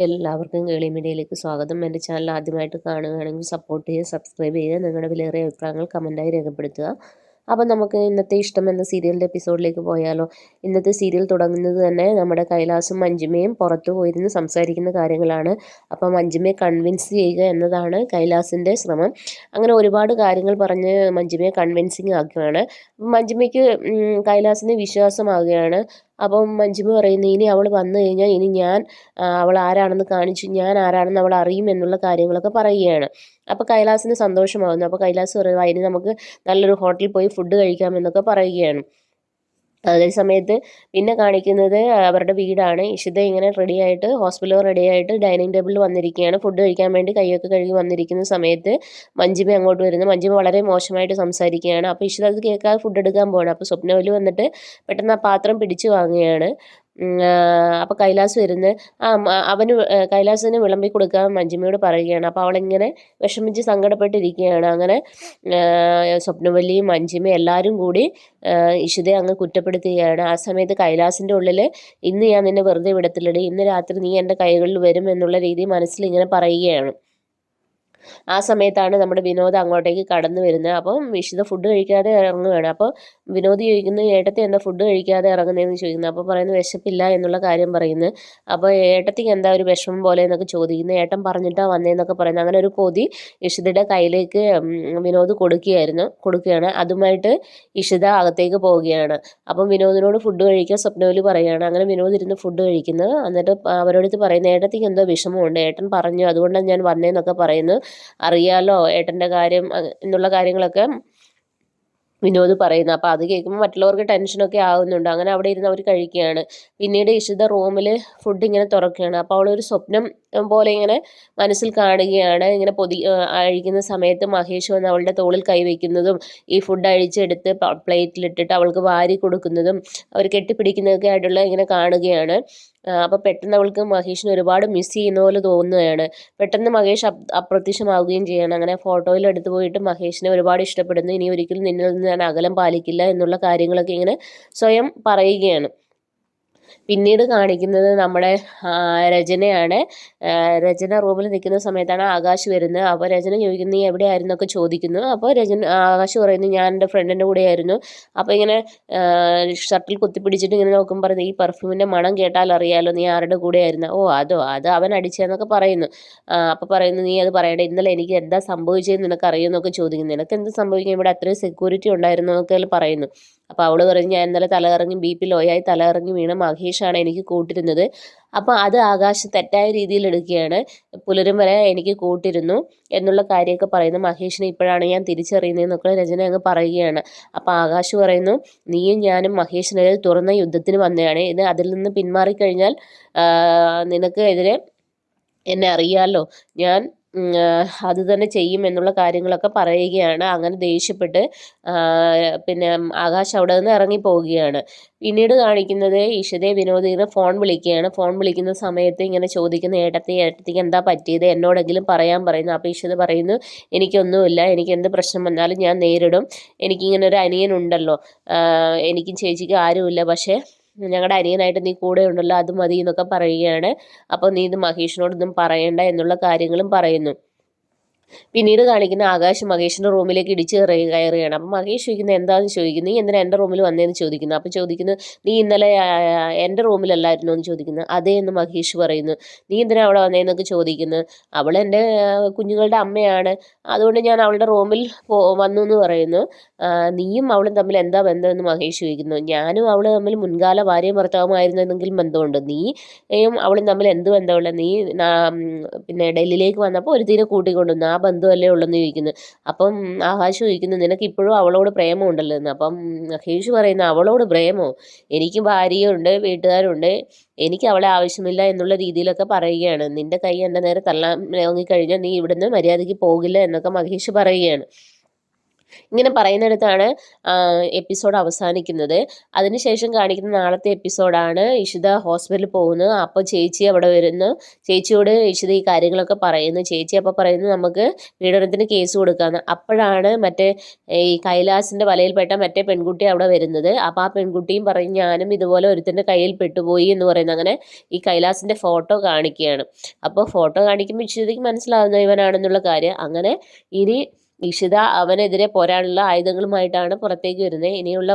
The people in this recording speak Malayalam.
എല്ലാവർക്കും കേളി മീഡിയയിലേക്ക് സ്വാഗതം. എൻ്റെ ചാനൽ ആദ്യമായിട്ട് കാണുകയാണെങ്കിൽ സപ്പോർട്ട് ചെയ്യുക, സബ്സ്ക്രൈബ് ചെയ്യുക, നിങ്ങളുടെ വിലയേറിയ അഭിപ്രായങ്ങൾ കമൻറ്റായി രേഖപ്പെടുത്തുക. അപ്പം നമുക്ക് ഇന്നത്തെ ഇഷ്ടം എന്ന സീരിയലിൻ്റെ എപ്പിസോഡിലേക്ക് പോയാലോ. ഇന്നത്തെ സീരിയൽ തുടങ്ങുന്നത് തന്നെ നമ്മുടെ കൈലാസും മഞ്ജിമയും പുറത്തു പോയിരുന്ന് സംസാരിക്കുന്ന കാര്യങ്ങളാണ്. അപ്പം മഞ്ജിമയെ കൺവിൻസ് ചെയ്യുക എന്നതാണ് കൈലാസിൻ്റെ ശ്രമം. അങ്ങനെ ഒരുപാട് കാര്യങ്ങൾ പറഞ്ഞ് മഞ്ജിമയെ കൺവിൻസിങ് ആക്കുകയാണ്. മഞ്ജിമയ്ക്ക് കൈലാസിന് വിശ്വാസമാവുകയാണ്. അപ്പം മഞ്ജിമ പറയുന്നു, ഇനി അവൾ വന്നു കഴിഞ്ഞാൽ ഇനി ഞാൻ അവൾ ആരാണെന്ന് കാണിച്ചു, ഞാൻ ആരാണെന്ന് അവൾ അറിയും എന്നുള്ള കാര്യങ്ങളൊക്കെ പറയുകയാണ്. അപ്പോൾ കൈലാസിന് സന്തോഷമാകുന്നു. അപ്പോൾ കൈലാസ് പറയുക, ഇനി നമുക്ക് നല്ലൊരു ഹോട്ടലിൽ പോയി ഫുഡ് കഴിക്കാമെന്നൊക്കെ പറയുകയാണ്. അതേ സമയത്ത് പിന്നെ കാണിക്കുന്നത് അവരുടെ വീടാണ്. ഇഷിത ഇങ്ങനെ റെഡിയായിട്ട് റെഡിയായിട്ട് ഡൈനിങ് ടേബിളിൽ വന്നിരിക്കുകയാണ്. ഫുഡ് കഴിക്കാൻ വേണ്ടി കൈയൊക്കെ കഴുകി വന്നിരിക്കുന്ന സമയത്ത് മഞ്ജിമ അങ്ങോട്ട് വരുന്നു. മഞ്ജിമ വളരെ മോശമായിട്ട് സംസാരിക്കുകയാണ്. അപ്പോൾ ഇഷിത അത് കേൾക്കാതെ ഫുഡ് എടുക്കാൻ പോകണം. അപ്പോൾ സ്വപ്നവലി വന്നിട്ട് പെട്ടെന്ന് ആ പാത്രം പിടിച്ചു വാങ്ങുകയാണ്. അപ്പോൾ കൈലാസ് വരുന്ന് അവന് കൈലാസിന് വിളമ്പി കൊടുക്കാൻ മഞ്ജിമയോട് പറയുകയാണ്. അപ്പോൾ അവളിങ്ങനെ വിഷമിച്ച് സങ്കടപ്പെട്ടിരിക്കുകയാണ്. അങ്ങനെ സ്വപ്നവല്ലിയും മഞ്ജിമയും എല്ലാവരും കൂടി ഇഷിതയെ അങ്ങ് കുറ്റപ്പെടുത്തുകയാണ്. ആ സമയത്ത് കൈലാസിൻ്റെ ഉള്ളിൽ, ഇന്ന് ഞാൻ നിന്നെ വെറുതെ വിടത്തില്ലടി, ഇന്ന് രാത്രി നീ എൻ്റെ കൈകളിൽ വരും എന്നുള്ള രീതി മനസ്സിൽ ഇങ്ങനെ പറയുകയാണ്. ആ സമയത്താണ് നമ്മുടെ വിനോദ് അങ്ങോട്ടേക്ക് കടന്നു വരുന്നത്. അപ്പം ഇഷിത ഫുഡ് കഴിക്കാതെ ഇറങ്ങുകയാണ്. അപ്പോൾ വിനോദ് ചോദിക്കുന്നു, ഏട്ടത്തി എന്താ ഫുഡ് കഴിക്കാതെ ഇറങ്ങുന്നതെന്ന് ചോദിക്കുന്നു. അപ്പോൾ പറയുന്നത് വിശപ്പില്ല എന്നുള്ള കാര്യം പറയുന്നു. അപ്പോൾ ഏട്ടത്തിക്ക് എന്താ ഒരു വിഷമം പോലെ എന്നൊക്കെ ചോദിക്കുന്നു. ഏട്ടൻ പറഞ്ഞിട്ടാണ് വന്നതെന്നൊക്കെ പറയുന്നത്. അങ്ങനെ ഒരു പൊതി ഇഷിതയുടെ കയ്യിലേക്ക് വിനോദ് കൊടുക്കുകയാണ്. അതുമായിട്ട് ഇഷിത അകത്തേക്ക് പോവുകയാണ്. അപ്പം വിനോദിനോട് ഫുഡ് കഴിക്കാൻ സ്വപ്നവലി പറയുകയാണ്. അങ്ങനെ വിനോദ് ഇരുന്ന് ഫുഡ് കഴിക്കുന്നത്. എന്നിട്ട് അവരോടത്ത് പറയുന്നത്, ഏട്ടത്തിക്ക് എന്തോ വിഷമമുണ്ട്, ഏട്ടൻ പറഞ്ഞു, അതുകൊണ്ടാണ് ഞാൻ വന്നതെന്നൊക്കെ പറയുന്നു. അറിയാലോ ഏട്ടൻ്റെ കാര്യം എന്നുള്ള കാര്യങ്ങളൊക്കെ വിനോദ് പറയുന്നു. അപ്പോൾ അത് കേൾക്കുമ്പോൾ മറ്റുള്ളവർക്ക് ടെൻഷനൊക്കെ ആവുന്നുണ്ട്. അങ്ങനെ അവിടെ ഇരുന്ന് അവർ കഴിക്കുകയാണ്. പിന്നീട് ഇഷിത റൂമിൽ ഫുഡ് ഇങ്ങനെ തുറക്കുകയാണ്. അപ്പോൾ അവളൊരു സ്വപ്നം പോലെ ഇങ്ങനെ മനസ്സിൽ കാണുകയാണ്. ഇങ്ങനെ അഴിക്കുന്ന സമയത്ത് മഹേഷ് വന്ന് അവളുടെ തോളിൽ കൈവയ്ക്കുന്നതും ഈ ഫുഡ് അഴിച്ചെടുത്ത് പ്ലേറ്റിലിട്ടിട്ട് അവൾക്ക് വാരി കൊടുക്കുന്നതും അവർ കെട്ടിപ്പിടിക്കുന്നതൊക്കെ ആയിട്ടുള്ള ഇങ്ങനെ കാണുകയാണ്. അപ്പോൾ പെട്ടെന്ന് അവൾക്ക് മഹേഷിനെ ഒരുപാട് മിസ് ചെയ്യുന്ന പോലെ തോന്നുകയാണ്. പെട്ടെന്ന് മഹേഷ് അപ്രത്യക്ഷമാവുകയും ചെയ്യണം. അങ്ങനെ ഫോട്ടോയിൽ എടുത്തു പോയിട്ട് മഹേഷിനെ ഒരുപാട് ഇഷ്ടപ്പെടുന്നു, ഇനി ഒരിക്കലും നിന്നിൽ നിന്ന് ഞാൻ അകലം പാലിക്കില്ല എന്നുള്ള കാര്യങ്ങളൊക്കെ ഇങ്ങനെ സ്വയം പറയുകയാണ്. പിന്നീട് കാണിക്കുന്നത് നമ്മുടെ രചനയാണ്. രചന റൂമിൽ നിൽക്കുന്ന സമയത്താണ് ആകാശ് വരുന്നത്. അപ്പോൾ രചന ചോദിക്കുന്നു, നീ എവിടെയായിരുന്നൊക്കെ ചോദിക്കുന്നു. അപ്പോൾ ആകാശ് പറയുന്നു, ഞാൻ എൻ്റെ ഫ്രണ്ടിൻ്റെ കൂടെയായിരുന്നു. അപ്പോൾ ഇങ്ങനെ ഷർട്ടിൽ കുത്തിപ്പിടിച്ചിട്ട് ഇങ്ങനെ നോക്കുമ്പോൾ പറയുന്നത്, ഈ പെർഫ്യൂമിൻ്റെ മണം കേട്ടാൽ അറിയാലോ നീ ആരുടെ കൂടെയായിരുന്നു. ഓ അത് അവൻ അടിച്ചതെന്നൊക്കെ പറയുന്നു. അപ്പോൾ പറയുന്നു, നീ അത് പറയട്ടെ, ഇന്നലെ എനിക്ക് എന്താ സംഭവിച്ചതെന്ന് നിനക്ക് അറിയുമെന്നൊക്കെ ചോദിക്കുന്നു. നിനക്ക് എന്ത് സംഭവിക്കും, ഇവിടെ അത്രയും സെക്യൂരിറ്റി ഉണ്ടായിരുന്നു എന്നൊക്കെ പറയുന്നു. അപ്പോൾ അവൾ പറഞ്ഞു, ഞാൻ ഇന്നലെ തലകറങ്ങി BP ലോയായി തലകറങ്ങി വീണ മഹേഷാണ് എനിക്ക് കൂട്ടിരുന്നത്. അപ്പോൾ അത് ആകാശ് തെറ്റായ രീതിയിൽ എടുക്കുകയാണ്. പുലരും വരെ എനിക്ക് കൂട്ടിരുന്നു എന്നുള്ള കാര്യമൊക്കെ പറയുന്നു. മഹേഷിനെ ഇപ്പോഴാണ് ഞാൻ തിരിച്ചറിയുന്നതെന്നൊക്കെ രചന അങ്ങ് പറയുകയാണ്. അപ്പോൾ ആകാശ് പറയുന്നു, നീയും ഞാനും മഹേഷിനെതിരെ തുറന്ന യുദ്ധത്തിന് വന്നതാണ്. അതിൽ നിന്ന് പിന്മാറിക്കഴിഞ്ഞാൽ നിനക്ക് എതിരെ എന്നെ അറിയാമല്ലോ, ഞാൻ അത് തന്നെ ചെയ്യും എന്നുള്ള കാര്യങ്ങളൊക്കെ പറയുകയാണ്. അങ്ങനെ ദേഷ്യപ്പെട്ട് പിന്നെ ആകാശ് അവിടെ നിന്ന് ഇറങ്ങിപ്പോവുകയാണ്. പിന്നീട് കാണിക്കുന്നത് ഇഷിതയെ വിനോദ് ഇങ്ങനെ ഫോൺ വിളിക്കുകയാണ്. ഫോൺ വിളിക്കുന്ന സമയത്ത് ഇങ്ങനെ ചോദിക്കുന്ന, ഏട്ടത്തിക്ക് എന്താ പറ്റിയത്, എന്നോടെങ്കിലും പറയാൻ പറയുന്നു. അപ്പോൾ ഇഷിത പറയുന്നു, എനിക്കൊന്നുമില്ല, എനിക്ക് എന്ത് പ്രശ്നം വന്നാലും ഞാൻ നേരിടും, എനിക്കിങ്ങനെ ഒരു അനിയനുണ്ടല്ലോ, എനിക്കും ചേച്ചിക്കും ആരുമില്ല, പക്ഷേ ഞങ്ങളുടെ അനിയനായിട്ട് നീ കൂടെ ഉണ്ടല്ലോ, അത് മതി എന്നൊക്കെ പറയുകയാണ്. അപ്പോൾ നീ ഇത് മഹേഷിനോടൊന്നും പറയണ്ട എന്നുള്ള കാര്യങ്ങളും പറയുന്നു. പിന്നീട് കാണിക്കുന്ന ആകാശ് മഹേഷിൻ്റെ റൂമിലേക്ക് ഇടിച്ച് കയറുകയാണ്. അപ്പം മഹേഷ് ചോദിക്കുന്നത്, എന്താണെന്ന് ചോദിക്കുന്നു, നീ എന്തിനാ എൻ്റെ റൂമിൽ വന്നതെന്ന് ചോദിക്കുന്നു. അപ്പം ചോദിക്കുന്നു, നീ ഇന്നലെ എൻ്റെ റൂമിലല്ലായിരുന്നു എന്ന് ചോദിക്കുന്നു. അതേ എന്ന് മഹേഷ് പറയുന്നു. നീ എന്തിനാ അവിടെ വന്നതെന്നൊക്കെ ചോദിക്കുന്നു. അവൾ എൻ്റെ കുഞ്ഞുങ്ങളുടെ അമ്മയാണ്, അതുകൊണ്ട് ഞാൻ അവളുടെ റൂമിൽ വന്നു എന്ന് പറയുന്നു. നീയും അവളും തമ്മിൽ എന്താ ബന്ധമെന്ന് മഹേഷ് ചോദിക്കുന്നു. ഞാനും അവൾ തമ്മിൽ മുൻകാല ഭാര്യയും ഭർത്താവുമായിരുന്നെങ്കിലും ബന്ധമുണ്ട്, നീയും അവളും തമ്മിൽ എന്ത് ബന്ധമുള്ള, നീ പിന്നെ ഡൽഹിയിലേക്ക് വന്നപ്പോൾ ഒരു തീരെ കൂട്ടിക്കൊണ്ടുവന്നു, ആ ബന്ധമല്ലേ ഉള്ളെന്ന് ചോദിക്കുന്നു. അപ്പം ആകാശ് ചോദിക്കുന്നു, നിനക്ക് ഇപ്പോഴും അവളോട് പ്രേമമുണ്ടല്ലോ എന്ന്. അപ്പം മഹേഷ് പറയുന്നു, അവളോട് പ്രേമോ, എനിക്ക് ഭാര്യയുണ്ട്, വീട്ടുകാരുണ്ട്, എനിക്ക് അവളെ ആവശ്യമില്ല എന്നുള്ള രീതിയിലൊക്കെ പറയുകയാണ്. നിൻ്റെ കൈ എൻ്റെ നേരെ തള്ളാൻ ഇറങ്ങിക്കഴിഞ്ഞാൽ നീ ഇവിടുന്ന് മര്യാദയ്ക്ക് പോകില്ല എന്നൊക്കെ മഹേഷ് പറയുകയാണ്. ഇങ്ങനെ പറയുന്നിടത്താണ് എപ്പിസോഡ് അവസാനിക്കുന്നത്. അതിനുശേഷം കാണിക്കുന്ന നാളത്തെ എപ്പിസോഡാണ് ഇഷിത ഹോസ്പിറ്റലിൽ പോകുന്നു. അപ്പോൾ ചേച്ചി അവിടെ വരുന്നു. ചേച്ചിയോട് ഇഷിത ഈ കാര്യങ്ങളൊക്കെ പറയുന്നു. ചേച്ചി അപ്പോൾ പറയുന്നു നമുക്ക് പീഡനത്തിന് കേസ് കൊടുക്കാമെന്ന്. അപ്പോഴാണ് മറ്റേ ഈ കൈലാസിൻ്റെ വലയിൽപ്പെട്ട മറ്റേ പെൺകുട്ടി അവിടെ വരുന്നത്. അപ്പോൾ ആ പെൺകുട്ടിയും പറയും ഞാനും ഇതുപോലെ ഒരുത്തൻ്റെ കയ്യിൽ പെട്ടുപോയി എന്ന് പറയുന്നു. അങ്ങനെ ഈ കൈലാസിൻ്റെ ഫോട്ടോ കാണിക്കുകയാണ്. അപ്പോൾ ഫോട്ടോ കാണിക്കുമ്പോൾ ഇഷിതയ്ക്ക് മനസ്സിലാവുന്നു ഇവനാണെന്നുള്ള കാര്യം. അങ്ങനെ ഇനി ഇഷിത അവനെതിരെ പോരാനുള്ള ആയുധങ്ങളുമായിട്ടാണ് പുറത്തേക്ക് വരുന്നത്. ഇനിയുള്ള